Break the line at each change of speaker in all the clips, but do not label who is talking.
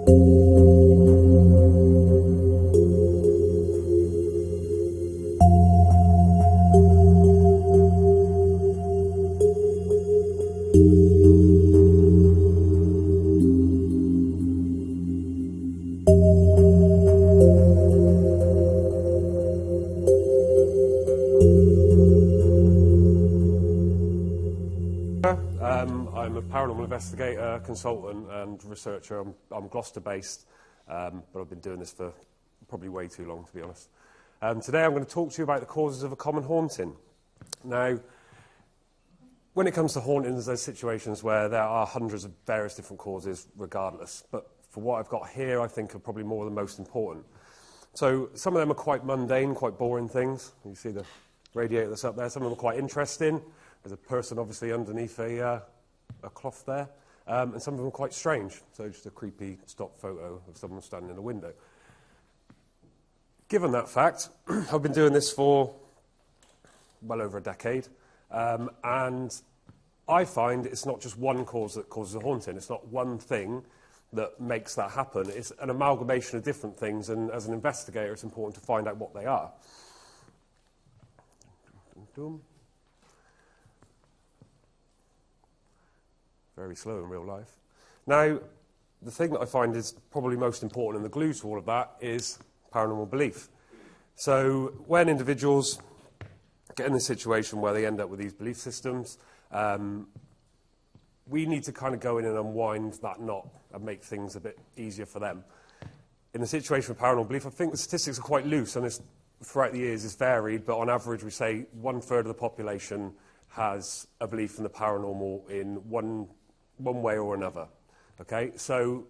I'm a paranormal investigator, consultant and researcher. I'm Gloucester-based, but I've been doing this for probably way too long, to be honest. Today I'm going to talk to you about the causes of a common haunting. Now, when it comes to hauntings, there's situations where there are hundreds of various different causes regardless, but for what I've got here, I think are probably more the most important. So some of them are quite mundane, quite boring things. You see the radiator that's up there. Some of them are quite interesting. There's a person obviously underneath a cloth there, and some of them are quite strange. So just a creepy stock photo of someone standing in a window. Given that fact, I've been doing this for well over a decade, and I find it's not just one cause that causes a haunting. It's not one thing that makes that happen. It's an amalgamation of different things, and as an investigator, it's important to find out what they are. Very slow in real life. Now, the thing that I find is probably most important and the glue to all of that is paranormal belief. So when individuals get in this situation where they end up with these belief systems, we need to kind of go in and unwind that knot and make things a bit easier for them. In the situation of paranormal belief, I think the statistics are quite loose, and throughout the years it's varied, but on average we say 1/3 of the population has a belief in the paranormal in one way or another. Okay, so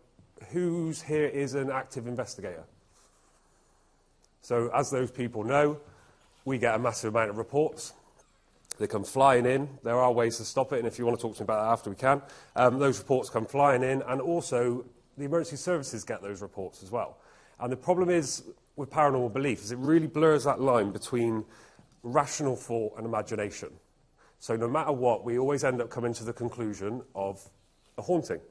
who's here is an active investigator? So as those people know, we get a massive amount of reports. They come flying in. There are ways to stop it, and if you want to talk to me about that after, we can. Those reports come flying in, and also the emergency services get those reports as well. And the problem is with paranormal belief is it really blurs that line between rational thought and imagination. So no matter what, we always end up coming to the conclusion of a haunting.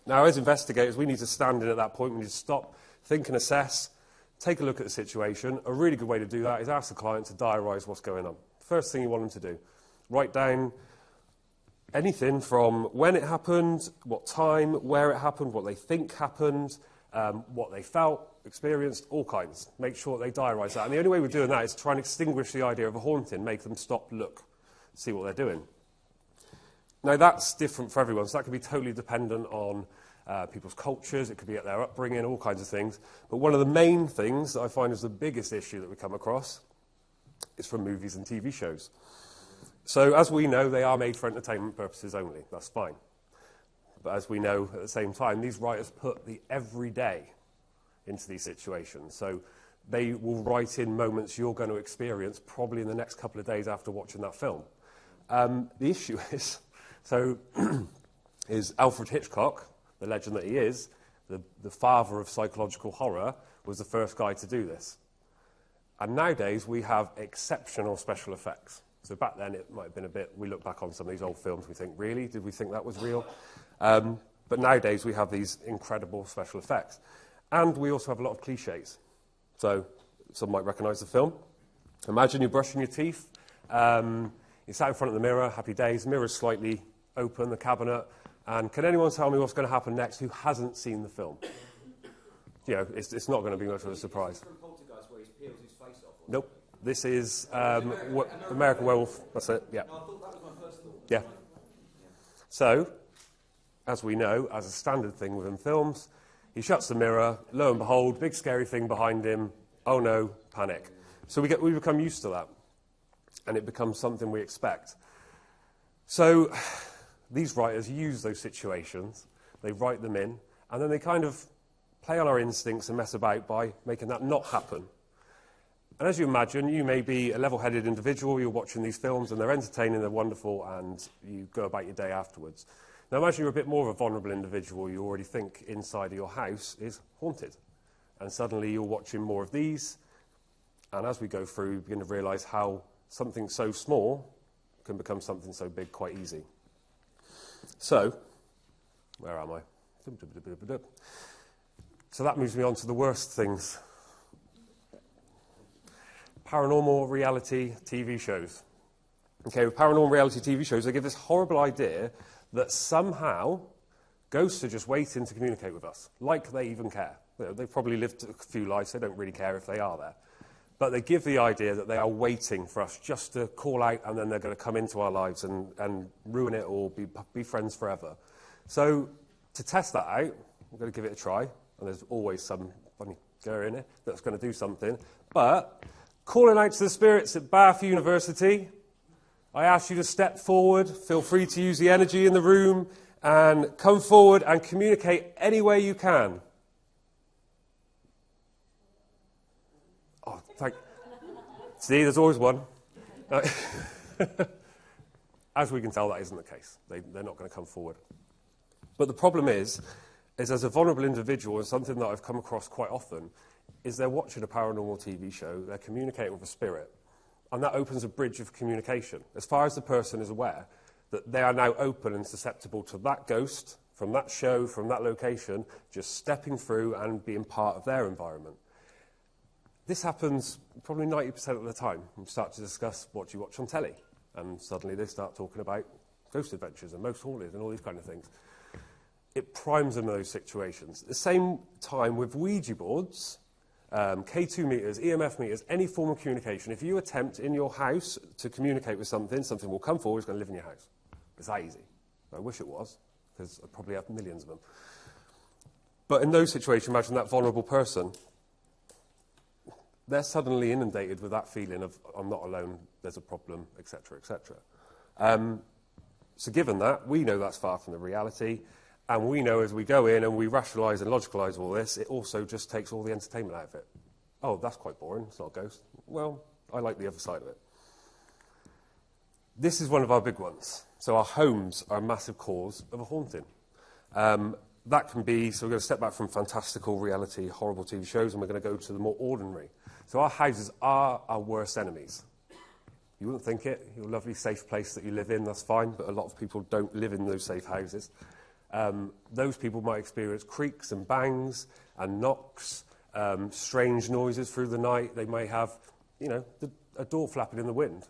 Now, as investigators, we need to stand in at that point. We need to stop, think and assess, take a look at the situation. A really good way to do that is ask the client to diarise what's going on. First thing you want them to do, write down anything from when it happened, what time, where it happened, what they think happened, what they felt, experienced, all kinds. Make sure they diarise that. And the only way we're doing that is to try and extinguish the idea of a haunting, make them stop, look, see what they're doing. Now, that's different for everyone, so that can be totally dependent on people's cultures, it could be at their upbringing, all kinds of things. But one of the main things that I find is the biggest issue that we come across is from movies and TV shows. So, as we know, they are made for entertainment purposes only. That's fine. But as we know, at the same time, these writers put the everyday into these situations. So they will write in moments you're going to experience probably in the next couple of days after watching that film. The issue is Alfred Hitchcock, the legend that he is, the father of psychological horror, was the first guy to do this. And nowadays we have exceptional special effects. So back then it might have been a bit, we look back on some of these old films, we think, really? Did we think that was real? But nowadays we have these incredible special effects. And we also have a lot of cliches. So some might recognise the film. Imagine you're brushing your teeth. You sat in front of the mirror, happy days, mirror's slightly open, the cabinet, and can anyone tell me what's going to happen next who hasn't seen the film? You know, it's not going to be much of a surprise.
Where he peels his face off,
nope. This is American Werewolf. That's it, yeah.
No, I thought that was my first thought.
Yeah. So, as we know, as a standard thing within films, he shuts the mirror, lo and behold, big scary thing behind him, oh no, panic. So we become used to that, and it becomes something we expect. So these writers use those situations, they write them in, and then they kind of play on our instincts and mess about by making that not happen. And as you imagine, you may be a level-headed individual, you're watching these films and they're entertaining, they're wonderful, and you go about your day afterwards. Now imagine you're a bit more of a vulnerable individual, you already think inside of your house is haunted. And suddenly you're watching more of these, and as we go through, you begin to realise how something so small can become something so big quite easy. So, where am I? So that moves me on to the worst things. Paranormal reality TV shows. Okay, with paranormal reality TV shows, they give this horrible idea that somehow ghosts are just waiting to communicate with us, like they even care. You know, they've probably lived a few lives, they don't really care if they are there. But they give the idea that they are waiting for us just to call out, and then they're going to come into our lives and ruin it or be friends forever. So to test that out, I'm going to give it a try, and there's always some funny girl in it that's going to do something. But calling out to the spirits at Bath University, I ask you to step forward, feel free to use the energy in the room, and come forward and communicate any way you can. Oh, see, there's always one. As we can tell, that isn't the case. They're not going to come forward. But the problem is as a vulnerable individual, and something that I've come across quite often, is they're watching a paranormal TV show, they're communicating with a spirit, and that opens a bridge of communication. As far as the person is aware, that they are now open and susceptible to that ghost, from that show, from that location, just stepping through and being part of their environment. This happens probably 90% of the time. We start to discuss what you watch on telly, and suddenly they start talking about ghost adventures and most haunted and all these kind of things. It primes them in those situations. At the same time with Ouija boards, K2 meters, EMF meters, any form of communication. If you attempt in your house to communicate with something, something will come forward, it's going to live in your house. It's that easy. I wish it was, because I probably have millions of them. But in those situations, imagine that vulnerable person, they're suddenly inundated with that feeling of, I'm not alone, there's a problem, etc., etc. So given that, we know that's far from the reality, and we know as we go in and we rationalise and logicalise all this, it also just takes all the entertainment out of it. Oh, that's quite boring, it's not a ghost. Well, I like the other side of it. This is one of our big ones. So our homes are a massive cause of a haunting. That can be, so we're going to step back from fantastical reality, horrible TV shows, and we're going to go to the more ordinary. So our houses are our worst enemies. You wouldn't think it. Your lovely, safe place that you live in, that's fine, but a lot of people don't live in those safe houses. Those people might experience creaks and bangs and knocks, strange noises through the night. They may have, a door flapping in the wind.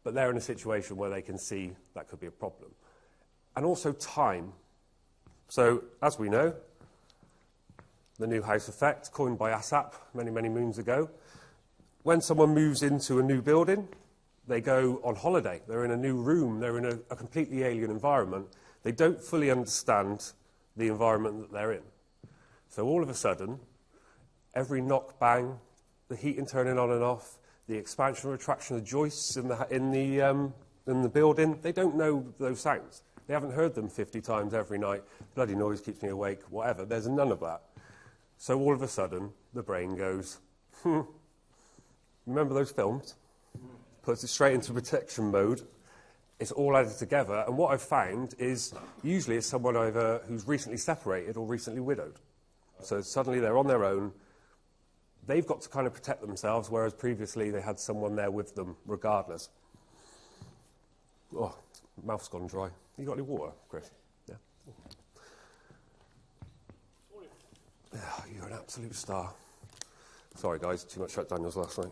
But they're in a situation where they can see that could be a problem. And also time. So, as we know, the new house effect, coined by ASSAP many, many moons ago. When someone moves into a new building, they go on holiday. They're in a new room. They're in a completely alien environment. They don't fully understand the environment that they're in. So all of a sudden, every knock, bang, the heating turning on and off, the expansion or retraction of the joists in the building, they don't know those sounds. They haven't heard them 50 times every night. Bloody noise keeps me awake, whatever. There's none of that. So all of a sudden, the brain goes, remember those films? Puts it straight into protection mode. It's all added together. And what I've found is usually it's someone either who's recently separated or recently widowed. So suddenly they're on their own. They've got to kind of protect themselves, whereas previously they had someone there with them regardless. Oh, mouth's gone dry. You got any water, Chris? Yeah. Oh, you're an absolute star. Sorry, guys, too much Jack Daniels last night.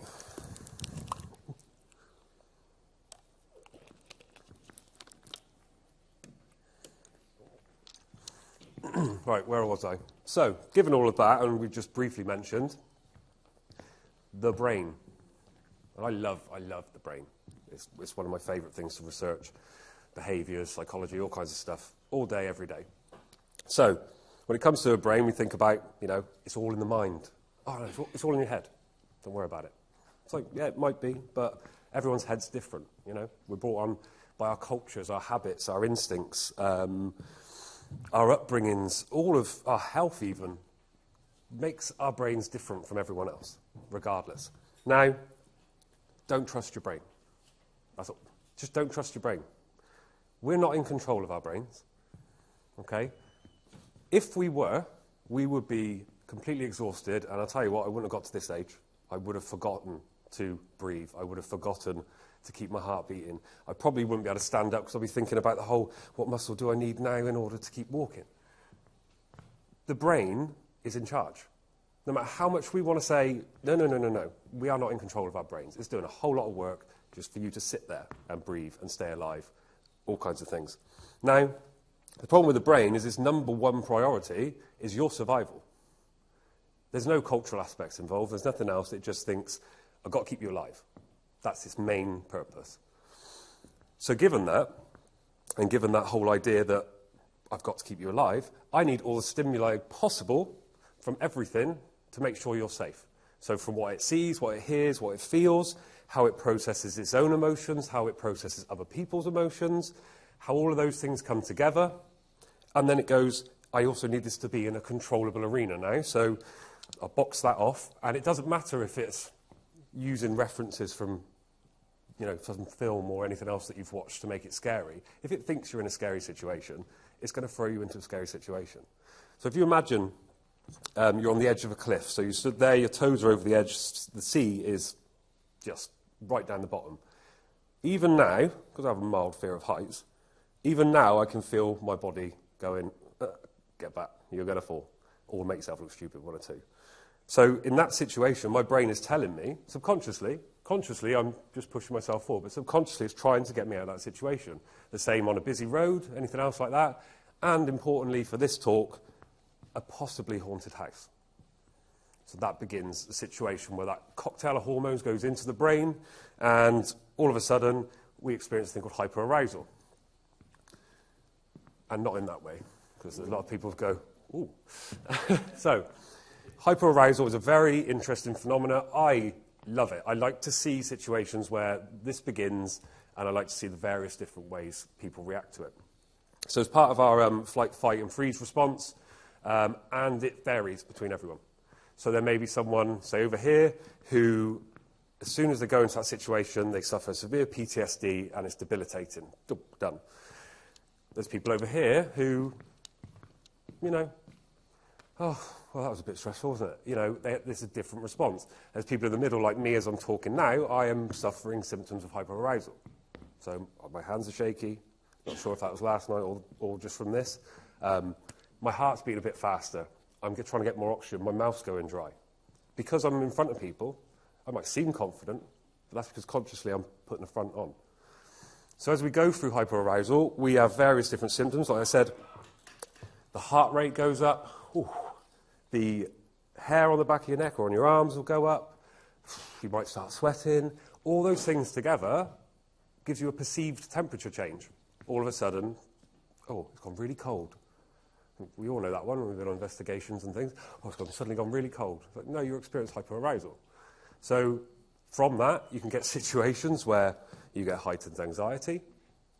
Right, where was I? So, given all of that, and we just briefly mentioned, the brain. And I love the brain. It's one of my favourite things to research. Behaviours, psychology, all kinds of stuff, all day, every day. So, when it comes to a brain, we think about, it's all in the mind. Oh, no, it's all in your head. Don't worry about it. It's like, yeah, it might be, but everyone's head's different, We're brought on by our cultures, our habits, our instincts, our upbringings, all of our health even, makes our brains different from everyone else, regardless. Now, don't trust your brain. That's all. Just don't trust your brain. We're not in control of our brains, okay? If we were, we would be completely exhausted, and I'll tell you what, I wouldn't have got to this age. I would have forgotten to breathe. I would have forgotten to keep my heart beating. I probably wouldn't be able to stand up because I'll be thinking about the whole, what muscle do I need now in order to keep walking? The brain is in charge. No matter how much we want to say, no, we are not in control of our brains. It's doing a whole lot of work just for you to sit there and breathe and stay alive, all kinds of things. Now, the problem with the brain is its number one priority is your survival. There's no cultural aspects involved. There's nothing else. It just thinks, I've got to keep you alive. That's its main purpose. So given that, and given that whole idea that I've got to keep you alive, I need all the stimuli possible from everything to make sure you're safe. So from what it sees, what it hears, what it feels, how it processes its own emotions, how it processes other people's emotions, how all of those things come together. And then it goes, I also need this to be in a controllable arena now. So I'll box that off. And it doesn't matter if it's using references from, some film or anything else that you've watched to make it scary. If it thinks you're in a scary situation, it's going to throw you into a scary situation. So if you imagine you're on the edge of a cliff. So you stood there, your toes are over the edge. The sea is just right down the bottom. Even now, because I have a mild fear of heights, even now I can feel my body going, get back, you're going to fall. Or make yourself look stupid, one or two. So in that situation, my brain is telling me, subconsciously, consciously I'm just pushing myself forward, but subconsciously it's trying to get me out of that situation. The same on a busy road, anything else like that. And importantly for this talk, a possibly haunted house. So that begins the situation where that cocktail of hormones goes into the brain, and all of a sudden we experience a thing called hyperarousal. And not in that way, because a lot of people go, ooh. So, hyperarousal is a very interesting phenomenon. I love it. I like to see situations where this begins, and I like to see the various different ways people react to it. So as part of our flight, fight, and freeze response, and it varies between everyone. So there may be someone, say over here, who, as soon as they go into that situation, they suffer severe PTSD, and it's debilitating. Done. There's people over here who, oh, well, that was a bit stressful, wasn't it? This is a different response. There's people in the middle, like me, as I'm talking now, I am suffering symptoms of hyperarousal. So my hands are shaky. Not sure if that was last night or just from this. My heart's beating a bit faster. I'm trying to get more oxygen. My mouth's going dry. Because I'm in front of people, I might seem confident, but that's because consciously I'm putting the front on. So as we go through hyperarousal, we have various different symptoms. Like I said, the heart rate goes up. Ooh. The hair on the back of your neck or on your arms will go up. You might start sweating. All those things together gives you a perceived temperature change. All of a sudden, it's gone really cold. We all know that one when we've been on investigations and things. It's suddenly gone really cold. It's like, no, you experience hyperarousal. So from that, you can get situations where you get heightened anxiety.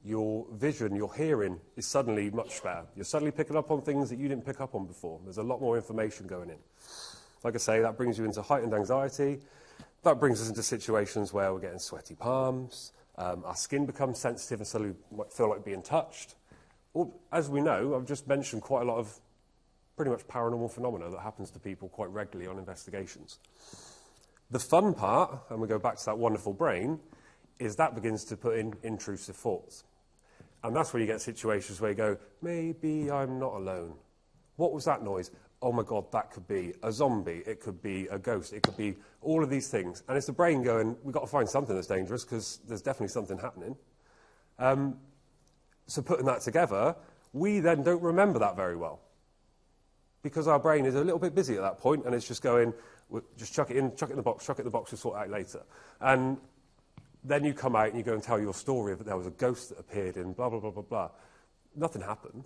Your vision, your hearing is suddenly much better. You're suddenly picking up on things that you didn't pick up on before. There's a lot more information going in. Like I say, that brings you into heightened anxiety. That brings us into situations where we're getting sweaty palms. Our skin becomes sensitive and suddenly might feel like being touched. Or, as we know, I've just mentioned quite a lot of pretty much paranormal phenomena that happens to people quite regularly on investigations. The fun part, and we go back to that wonderful brain, is that begins to put in intrusive thoughts. And that's where you get situations where you go, maybe I'm not alone. What was that noise? Oh my God, that could be a zombie. It could be a ghost. It could be all of these things. And it's the brain going, we've got to find something that's dangerous because there's definitely something happening. So putting that together, we then don't remember that very well. Because our brain is a little bit busy at that point, and it's just going, just chuck it in the box, we'll sort it out later. And then you come out and you go and tell your story that there was a ghost that appeared in blah, blah, blah, blah, blah. Nothing happened.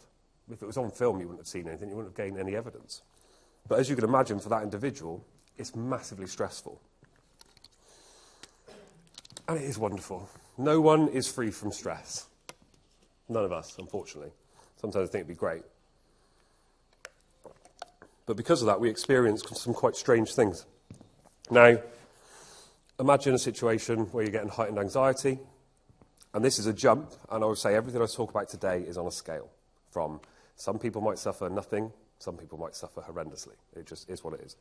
If it was on film, you wouldn't have seen anything. You wouldn't have gained any evidence. But as you can imagine, for that individual, it's massively stressful. And it is wonderful. No one is free from stress. None of us, unfortunately. Sometimes I think it'd be great. But because of that, we experience some quite strange things. Now, imagine a situation where you're getting heightened anxiety, and this is a jump, and I would say everything I talk about today is on a scale. From some people might suffer nothing, some people might suffer horrendously. It just is what it is.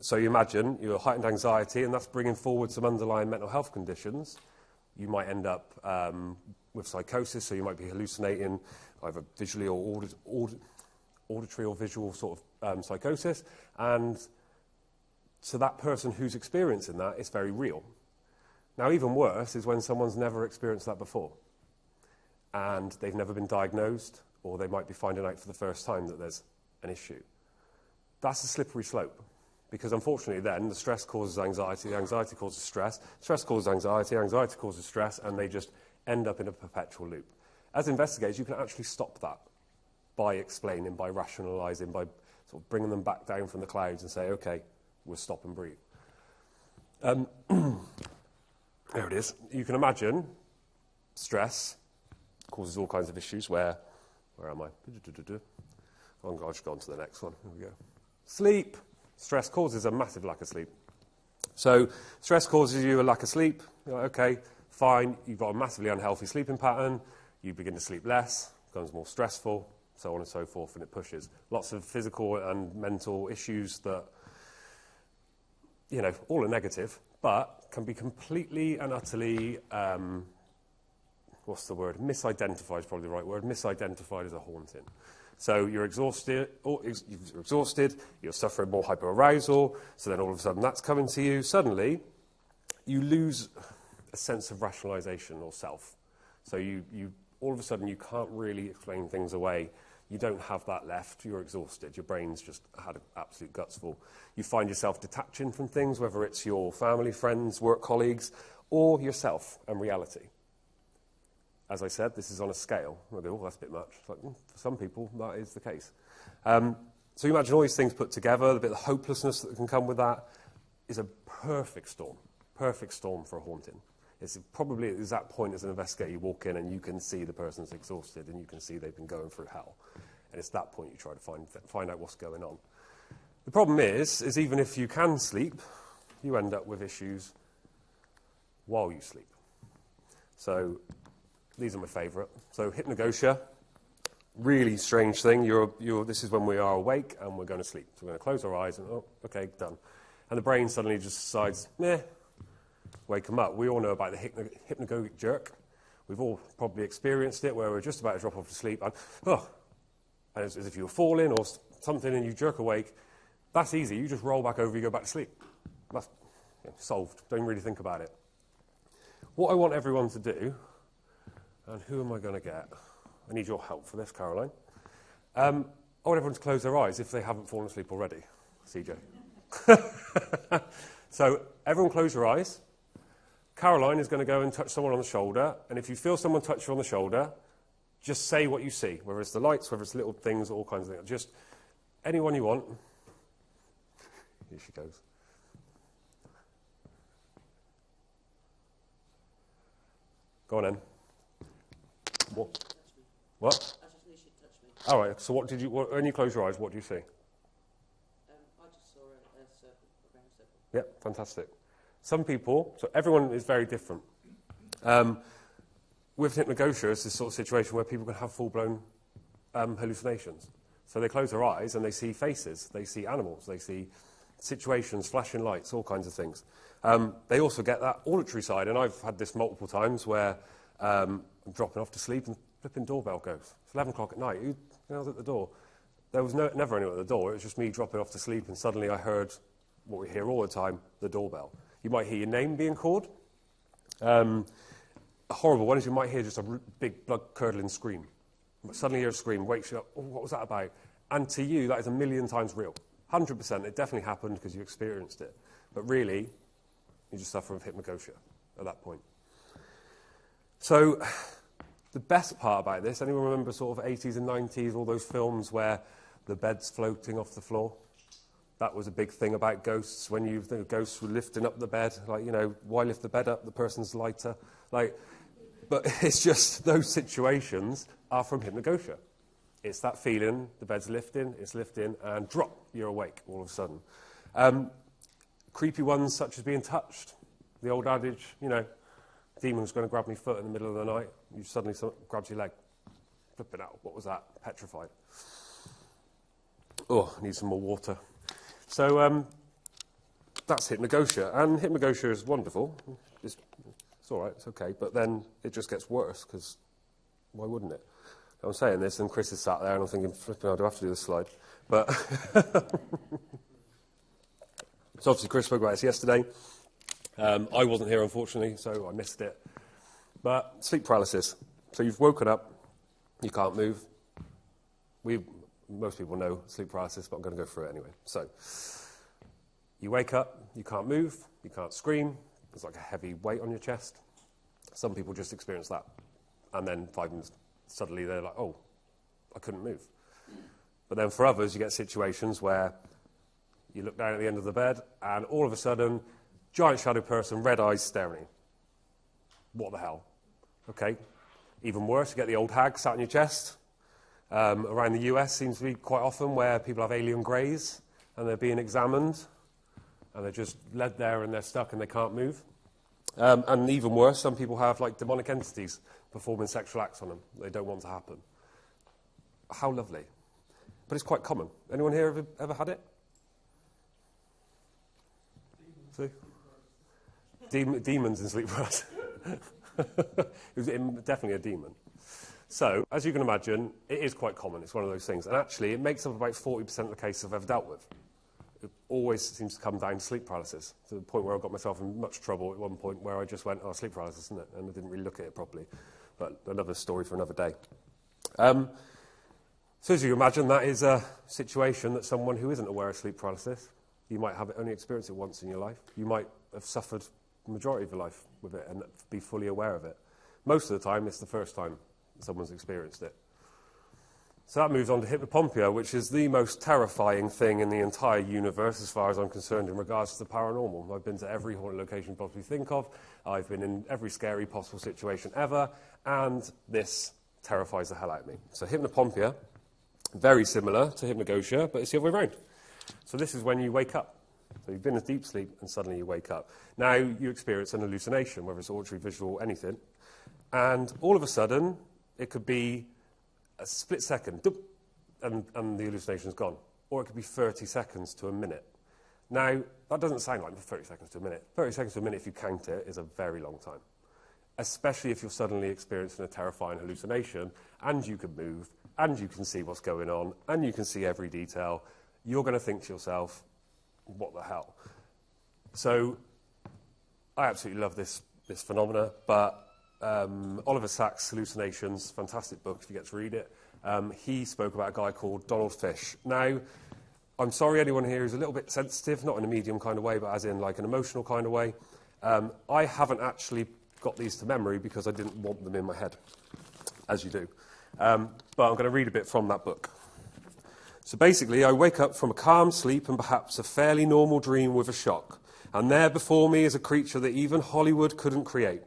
So you imagine you're heightened anxiety, and that's bringing forward some underlying mental health conditions. You might end up with psychosis, so you might be hallucinating either visually or auditory or visual sort of psychosis, and to that person who's experiencing that, it's very real. Now, even worse is when someone's never experienced that before, and they've never been diagnosed, or they might be finding out for the first time that there's an issue. That's a slippery slope, because unfortunately then the stress causes anxiety, the anxiety causes stress causes anxiety, anxiety causes stress, and they just end up in a perpetual loop. As investigators, you can actually stop that by explaining, by rationalising, by sort of bringing them back down from the clouds and say, okay, we'll stop and breathe. There it is. You can imagine stress causes all kinds of issues where am I? Oh, God, I've just gone to the next one. Here we go. Sleep. Stress causes a massive lack of sleep. So stress causes you a lack of sleep. You're like, okay, fine. You've got a massively unhealthy sleeping pattern. You begin to sleep less, becomes more stressful, so on and so forth, and it pushes. Lots of physical and mental issues that, all are negative, but can be completely and utterly, misidentified is probably the right word, misidentified as a haunting. So you're exhausted, you're suffering more hyperarousal, so then all of a sudden that's coming to you. Suddenly, you lose a sense of rationalisation or self. So you all of a sudden you can't really explain things away. You don't have that left. You're exhausted. Your brain's just had an absolute guts full. You find yourself detaching from things, whether it's your family, friends, work colleagues, or yourself and reality. As I said, this is on a scale. I go, oh, that's a bit much. It's like, for some people, that is the case. So you imagine all these things put together, the bit of hopelessness that can come with that is a perfect storm for a haunting. It's probably at that point as an investigator, you walk in and you can see the person's exhausted and you can see they've been going through hell. And it's that point you try to find out what's going on. The problem is even if you can sleep, you end up with issues while you sleep. So these are my favourite. So hypnagogia, really strange thing. This is when we are awake and we're going to sleep. So we're going to close our eyes and, oh, okay, done. And the brain suddenly just decides, wake them up. We all know about the hypnagogic jerk. We've all probably experienced it where we're just about to drop off to sleep and as if you were falling or something and you jerk awake. That's easy. You just roll back over, you go back to sleep. That's solved. Don't really think about it. What I want everyone to do, and who am I going to get? I need your help for this, Caroline. I want everyone to close their eyes if they haven't fallen asleep already. CJ. So everyone close your eyes. Caroline is going to go and touch someone on the shoulder, and if you feel someone touch you on the shoulder, just say what you see, whether it's the lights, whether it's little things, all kinds of things. Just anyone you want. Here she goes. Go on then. What? I just knew she'd touch me. All right, so when you close your eyes, what do you see?
I just saw a circle, a round circle.
Yep, fantastic. Some people, so everyone is very different. With hypnagogia, it's this sort of situation where people can have full-blown hallucinations. So they close their eyes and they see faces, they see animals, they see situations, flashing lights, all kinds of things. They also get that auditory side, and I've had this multiple times where I'm dropping off to sleep and the flipping doorbell goes. It's 11 o'clock at night. Who was at the door? There was never anyone at the door. It was just me dropping off to sleep, and suddenly I heard what we hear all the time, the doorbell. You might hear your name being called. A horrible one is you might hear just a big blood-curdling scream. Suddenly you hear a scream, wakes you up, oh, what was that about? And to you, that is a million times real. 100%, it definitely happened because you experienced it. But really, you just suffer with hypnagogia at that point. So the best part about this, anyone remember sort of 80s and 90s, all those films where the bed's floating off the floor? That was a big thing about ghosts, when you think ghosts were lifting up the bed, like, why lift the bed up? The person's lighter. But it's just those situations are from hypnagogia. It's that feeling, the bed's lifting, it's lifting, and drop, you're awake all of a sudden. Creepy ones such as being touched. The old adage, demon's going to grab my foot in the middle of the night. You suddenly grabs your leg. Flipping out. What was that? Petrified. Oh, I need some more water. So that's hypnagogia. And hypnagogia is wonderful. It's all right, it's okay. But then it just gets worse, because why wouldn't it? I'm saying this, and Chris is sat there, and I'm thinking, flipping, I do have to do this slide. But so obviously Chris spoke about this yesterday. I wasn't here, unfortunately, so I missed it. But sleep paralysis. So you've woken up, you can't move. Most people know sleep paralysis, but I'm going to go through it anyway. So you wake up, you can't move, you can't scream. There's like a heavy weight on your chest. Some people just experience that. And then 5 minutes, suddenly they're like, oh, I couldn't move. But then for others, you get situations where you look down at the end of the bed, and all of a sudden, giant shadow person, red eyes staring at you. What the hell? Okay. Even worse, you get the old hag sat on your chest. Around the US seems to be quite often where people have alien greys, and they're being examined, and they're just led there and they're stuck and they can't move. And even worse, some people have like demonic entities performing sexual acts on them they don't want to happen. How lovely. But it's quite common. Anyone here ever had it? See? Demons in sleep paralysis. It was definitely a demon. So, as you can imagine, it is quite common. It's one of those things. And actually, it makes up about 40% of the cases I've ever dealt with. It always seems to come down to sleep paralysis, to the point where I got myself in much trouble at one point where I just went, oh, sleep paralysis, isn't it? And I didn't really look at it properly. But another story for another day. So as you imagine, that is a situation that someone who isn't aware of sleep paralysis, you might have only experienced it once in your life. You might have suffered the majority of your life with it and be fully aware of it. Most of the time, it's the first time someone's experienced it. So that moves on to hypnopompia, which is the most terrifying thing in the entire universe as far as I'm concerned in regards to the paranormal. I've been to every haunted location you possibly think of. I've been in every scary possible situation ever, and this terrifies the hell out of me. So hypnopompia, very similar to hypnagogia, but it's the other way around. So this is when you wake up. So you've been in deep sleep, and suddenly you wake up. Now you experience an hallucination, whether it's auditory, visual, anything. And all of a sudden, it could be a split second, and the hallucination's gone. Or it could be 30 seconds to a minute. Now, that doesn't sound like 30 seconds to a minute. 30 seconds to a minute, if you count it, is a very long time. Especially if you're suddenly experiencing a terrifying hallucination, and you can move, and you can see what's going on, and you can see every detail. You're going to think to yourself, what the hell? So, I absolutely love this phenomena, but Oliver Sacks' Hallucinations, fantastic book if you get to read it. He spoke about a guy called Donald Fish. Now, I'm sorry anyone here is a little bit sensitive, not in a medium kind of way, but as in like an emotional kind of way. I haven't actually got these to memory because I didn't want them in my head, as you do. But I'm going to read a bit from that book. So basically, I wake up from a calm sleep and perhaps a fairly normal dream with a shock. And there before me is a creature that even Hollywood couldn't create.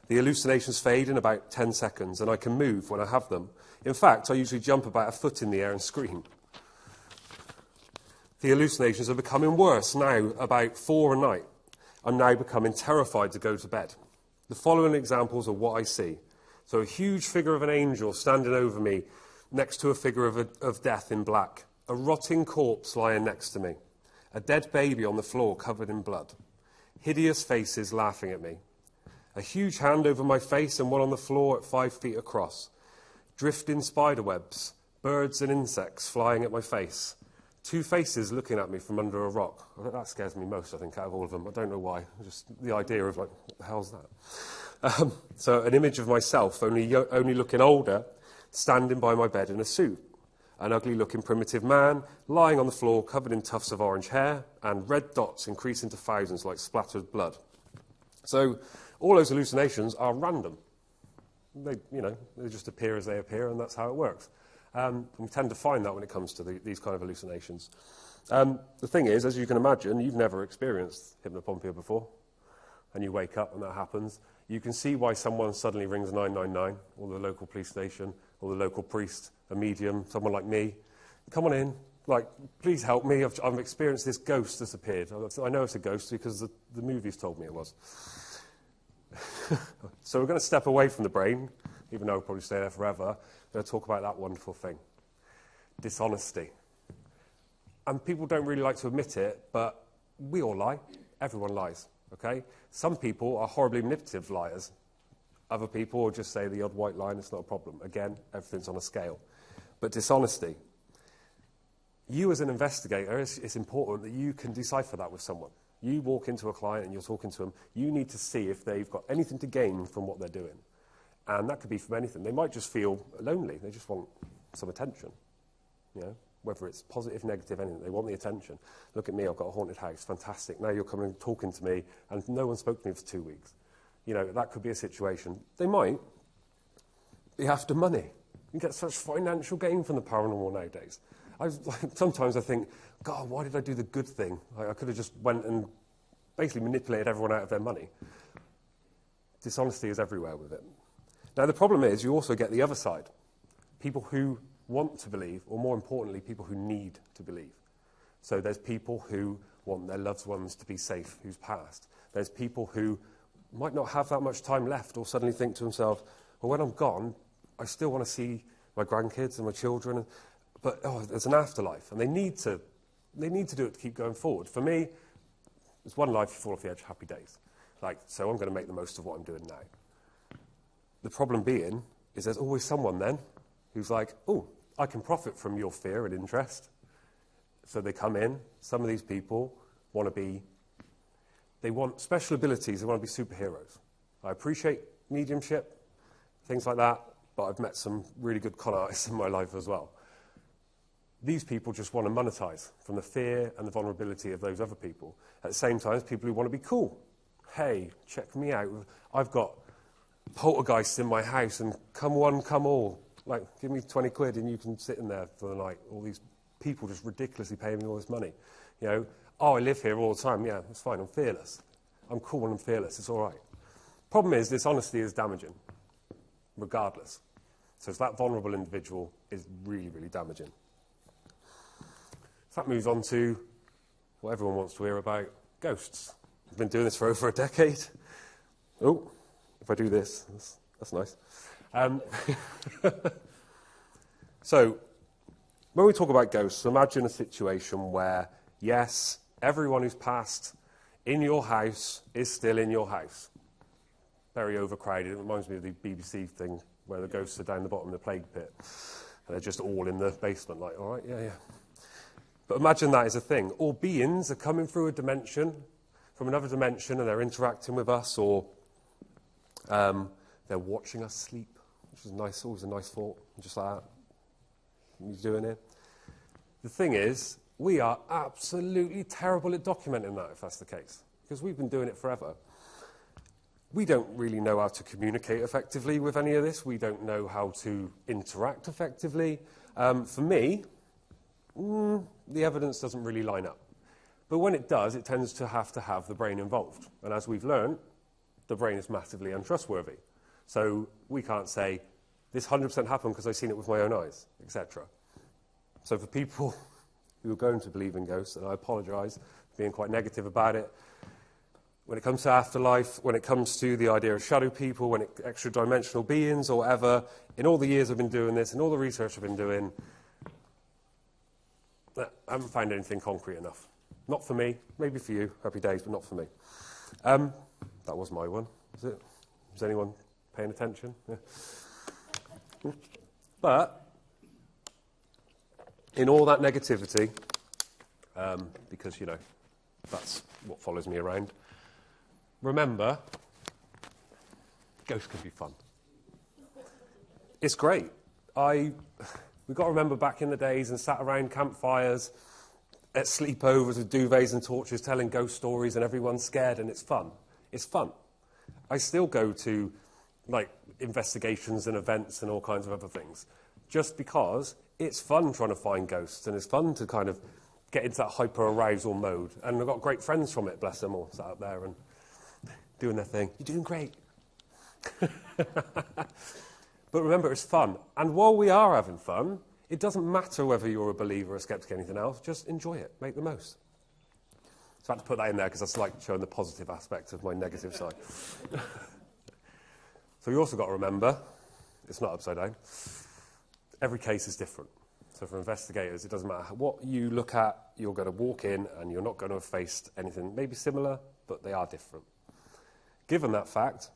The hallucinations fade in about 10 seconds, and I can move when I have them. In fact, I usually jump about a foot in the air and scream. The hallucinations are becoming worse now, about 4 a night. I'm now becoming terrified to go to bed. The following examples are what I see. So a huge figure of an angel standing over me, next to a figure of death in black. A rotting corpse lying next to me. A dead baby on the floor covered in blood. Hideous faces laughing at me. A huge hand over my face and one on the floor at 5 feet across. Drifting spider webs, birds and insects flying at my face. 2 faces looking at me from under a rock. That scares me most, I think, out of all of them. I don't know why. Just the idea of, like, what the hell's that? So an image of myself, only looking older, standing by my bed in a suit. An ugly-looking primitive man, lying on the floor, covered in tufts of orange hair, and red dots increasing to thousands like splattered blood. So all those hallucinations are random. They just appear as they appear, and that's how it works. We tend to find that when it comes to these kind of hallucinations. The thing is, as you can imagine, you've never experienced hypnopompia before, and you wake up and that happens. You can see why someone suddenly rings 999, or the local police station, or the local priest, a medium, someone like me. Come on in, like, please help me. I've experienced this ghost that's appeared. I know it's a ghost because the movies told me it was. So we're going to step away from the brain, even though I'll probably stay there forever. We're going to talk about that wonderful thing, dishonesty. And people don't really like to admit it, but we all lie. Everyone lies, okay? Some people are horribly manipulative liars. Other people will just say the odd white line, it's not a problem. Again, everything's on a scale. But dishonesty. You as an investigator, it's important that you can decipher that with someone. You walk into a client and you're talking to them, you need to see if they've got anything to gain from what they're doing. And that could be from anything. They might just feel lonely. They just want some attention, you know, whether it's positive, negative, anything. They want the attention. Look at me, I've got a haunted house. Fantastic. Now you're coming and talking to me, and no one spoke to me for 2 weeks. You know, that could be a situation. They might be after money. You get such financial gain from the paranormal nowadays. Sometimes I think, God, why did I do the good thing? I could have just went and basically manipulated everyone out of their money. Dishonesty is everywhere with it. Now, the problem is you also get the other side. People who want to believe, or more importantly, people who need to believe. So there's people who want their loved ones to be safe, who's passed. There's people who might not have that much time left, or suddenly think to themselves, well, when I'm gone, I still want to see my grandkids and my children, but there's an afterlife, and they need to do it to keep going forward. For me, there's one life, you fall off the edge, happy days. So I'm going to make the most of what I'm doing now. The problem being is there's always someone then who's like, oh, I can profit from your fear and interest. So they come in. Some of these people they want special abilities. They want to be superheroes. I appreciate mediumship, things like that, but I've met some really good con artists in my life as well. These people just want to monetize from the fear and the vulnerability of those other people. At the same time, people who want to be cool. Hey, check me out. I've got poltergeists in my house, and come one, come all. Like, give me 20 quid and you can sit in there for the night. All these people just ridiculously paying me all this money. You know, I live here all the time. Yeah, it's fine. I'm fearless. I'm cool and I'm fearless. It's all right. Problem is, dishonesty is damaging, regardless. So that vulnerable individual is really, really damaging. So that moves on to what everyone wants to hear about, ghosts. I've been doing this for over a decade. Oh, if I do this, that's nice. So, when we talk about ghosts, imagine a situation where, yes, everyone who's passed in your house is still in your house. Very overcrowded. It reminds me of the BBC thing where the ghosts are down the bottom of the plague pit. And they're just all in the basement, like, all right, yeah. But imagine that is a thing. All beings are coming through a dimension, from another dimension, and they're interacting with us, or they're watching us sleep, which is nice, always a nice thought, just like that. You're doing it. The thing is, we are absolutely terrible at documenting that, if that's the case, because we've been doing it forever. We don't really know how to communicate effectively with any of this. We don't know how to interact effectively. For me, the evidence doesn't really line up. But when it does, it tends to have the brain involved. And as we've learned, the brain is massively untrustworthy. So we can't say, this 100% happened because I've seen it with my own eyes, etc. So for people who are going to believe in ghosts, and I apologise for being quite negative about it, when it comes to afterlife, when it comes to the idea of shadow people, extra-dimensional beings or whatever, in all the years I've been doing this, in all the research I've been doing, I haven't found anything concrete enough. Not for me, maybe for you, happy days, but not for me. That was my one, was it? Was anyone paying attention? Yeah. But, in all that negativity, because, you know, that's what follows me around, remember, ghosts can be fun. It's great. We've got to remember back in the days and sat around campfires at sleepovers with duvets and torches telling ghost stories and everyone's scared and it's fun. It's fun. I still go to investigations and events and all kinds of other things just because it's fun trying to find ghosts and it's fun to kind of get into that hyper-arousal mode. And I've got great friends from it, bless them all, sat up there and doing their thing. You're doing great. But remember, it's fun. And while we are having fun, it doesn't matter whether you're a believer or a skeptic or anything else. Just enjoy it. Make the most. So I had to put that in there because that's like showing the positive aspect of my negative side. So you also got to remember, it's not upside down. Every case is different. So for investigators, it doesn't matter what you look at, you're going to walk in and you're not going to have faced anything maybe similar, but they are different. Given that fact,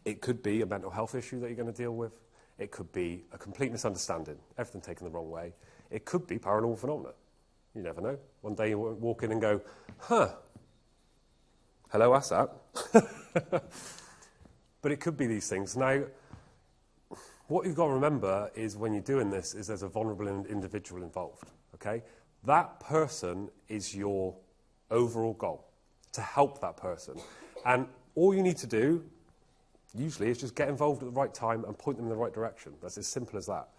It could be a mental health issue that you're going to deal with. It could be a complete misunderstanding, everything taken the wrong way. It could be paranormal phenomena. You never know. One day you walk in and go, huh, hello, ASSAP. But it could be these things. Now, what you've got to remember is when you're doing this is there's a vulnerable individual involved, okay? That person is your overall goal, to help that person. And all you need to do, usually, is just get involved at the right time and point them in the right direction. That's as simple as that.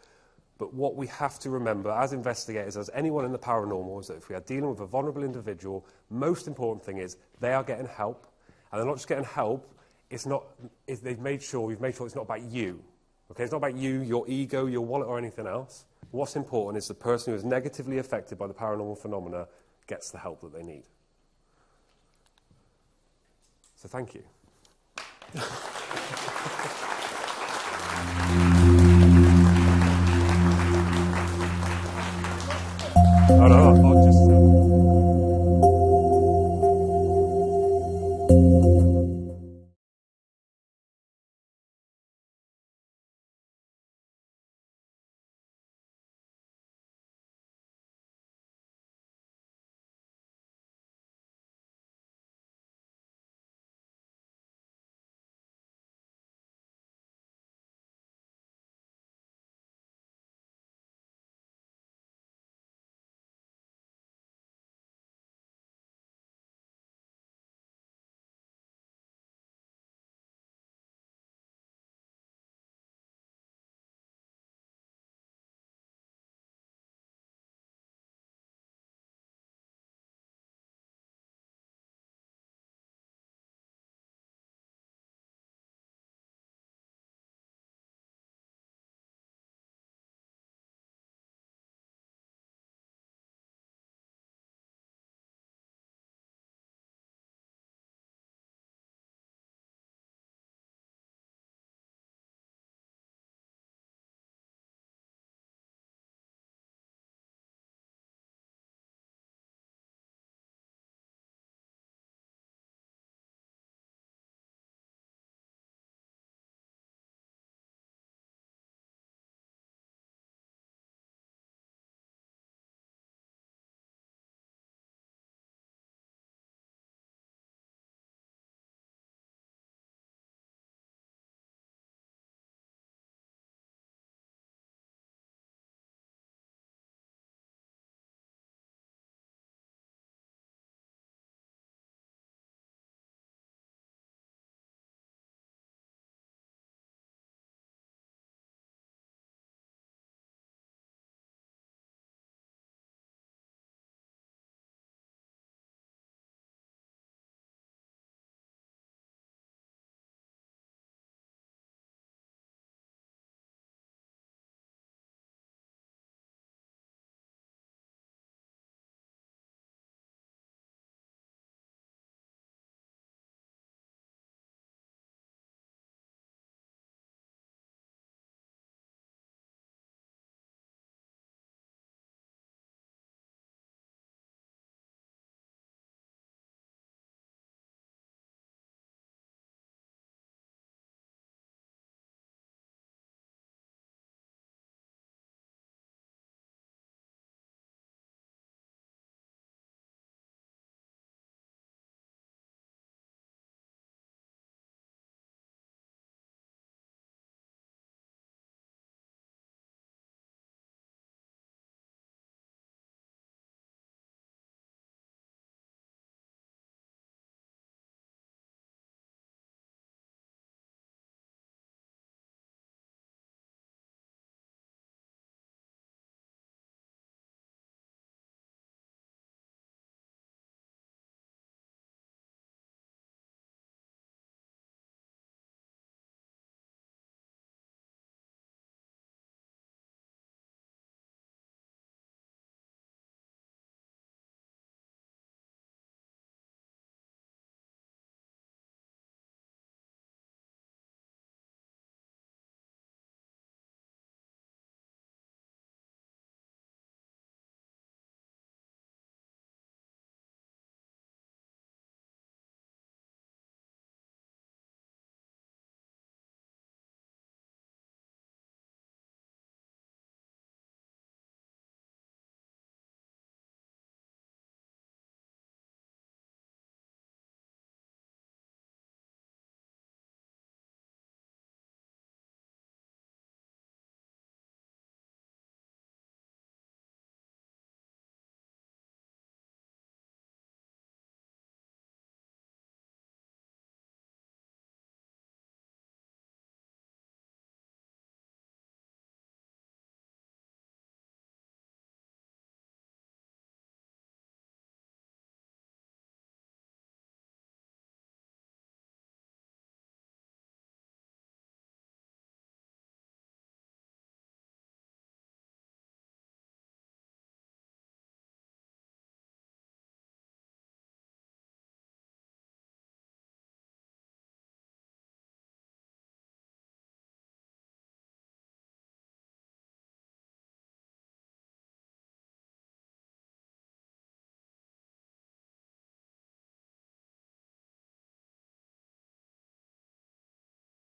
But what we have to remember as investigators, as anyone in the paranormal, is that if we are dealing with a vulnerable individual, most important thing is they are getting help. And they're not just getting help, we've made sure it's not about you. Okay, it's not about you, your ego, your wallet, or anything else. What's important is the person who is negatively affected by the paranormal phenomena gets the help that they need. So thank you. Oh, no, I'll just...